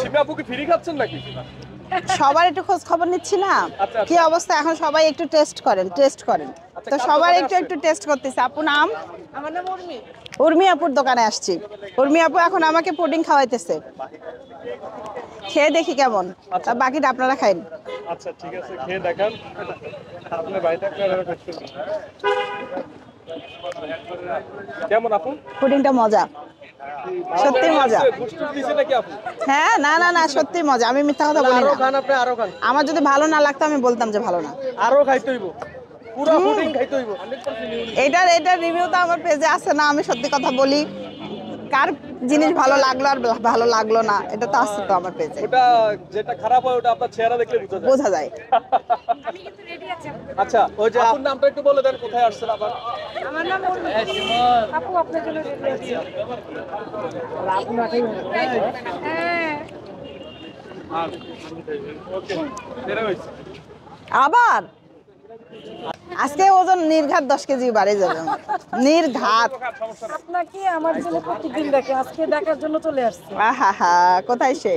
শিপা আপু কি ফ্রি খাচ্ছেন নাকি? সবার একটু খোঁজ খবর নিচ্ছি না আচ্ছা, কি অবস্থা এখন, সবাই একটু টেস্ট করেন তো কার সবার দোকানে একটু আসছেন? একটু টেস্ট করতেছে। আপু নাম? আমার নাম উর্মি। উর্মি আপুর দোকানে আসছি। উর্মি আপু এখন আমাকে পুডিং খাওয়াইতেছে, খেয়ে দেখি কেমন, আচ্ছা। বাকিটা আপনারা খাইন। আচ্ছা ঠিক আছে, খেয়ে দেখান। আপনার বাড়িতে কেমন আপু? পুডিংটা মজা, সত্যি মজা। গুষ্টি দিছে নাকি আপু? হ্যাঁ, না না না, সত্যি মজা, আমি মিথ্যা কথা বলি আরো না। খান, আপনি আরো খান। আমার যদি ভালো না লাগতো আমি বলতাম যে ভালো না। আরো খাইতে হইব, পুরো পুডিং খাইতে হইব। এটার রিভিউ তো আমার পেজে আছে না, আমি সত্যি কথা বলি। কার জিনিস ভালো লাগলো আর ভালো লাগলো না এটা তো আছে তো আমার পেজে, ওটা যেটা খারাপ হয় ওটা আপনার চেহারা দেখলে বোঝা যায়। বোঝা যায়। আমি কিন্তু রেডি আছি। আচ্ছা, ওই যে আপুর নামটা একটু বলে দেন, কোথায় আসছেন আবার? আমার নাম উর্মি। আপু আপনার জন্য রেডি আছি। হ্যাঁ। ওকে, বের হইছে। আবার আজকে ওজন নির্ঘাত 10 কেজি বাড়ে যাবে আমার। নির্ঘাত। আপনাকে আমার জন্য প্রতিদিন দেখে, আজকে দেখার জন্য চলে আসছে। আহা হা, কোথায় সে?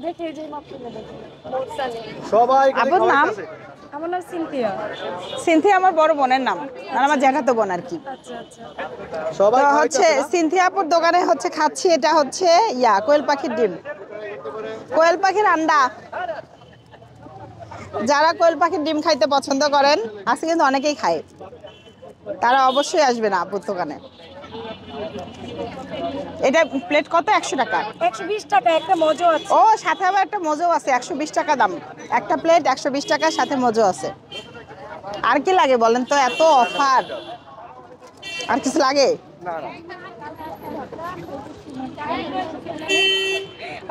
দেখে এই যে মাত্র দেখে। সবাই আপুর নাম? আমার নাম সিনথিয়া। সিনথিয়া আমার বড় বোনের নাম, আর আমার জ্যাঠাতো বোন আর কি। আচ্ছা আচ্ছা। সবাই তো হচ্ছে সিনথিয়া আপুর দোকানে হচ্ছে খাচ্ছি, এটা হচ্ছে কোয়েল পাখির ডিম, কোয়েল পাখির আন্ডা। যারা কোয়েল পাখির ডিম খাইতে পছন্দ করেন, আজকে কিন্তু অনেকেই খায়, তারা অবশ্যই আসবেন আপুর দোকানে। এটা প্লেট কত? 100 টাকা। 120 টাকা একটা মজা আছে। ও, সাথে আবার একটা মজো আছে, 120 টাকা দাম। একটা প্লেট 120 টাকার সাথে মজো আছে। আর কি লাগে বলেন তো, এত অফার, আর কিছু লাগে?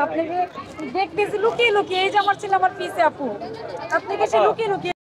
আপনাকে দেখতেছি লুকিয়ে লুকিয়ে, এই যে আমার ছিল আমার পিছে আপু, আপনাকে সে লুকিয়ে লুকিয়ে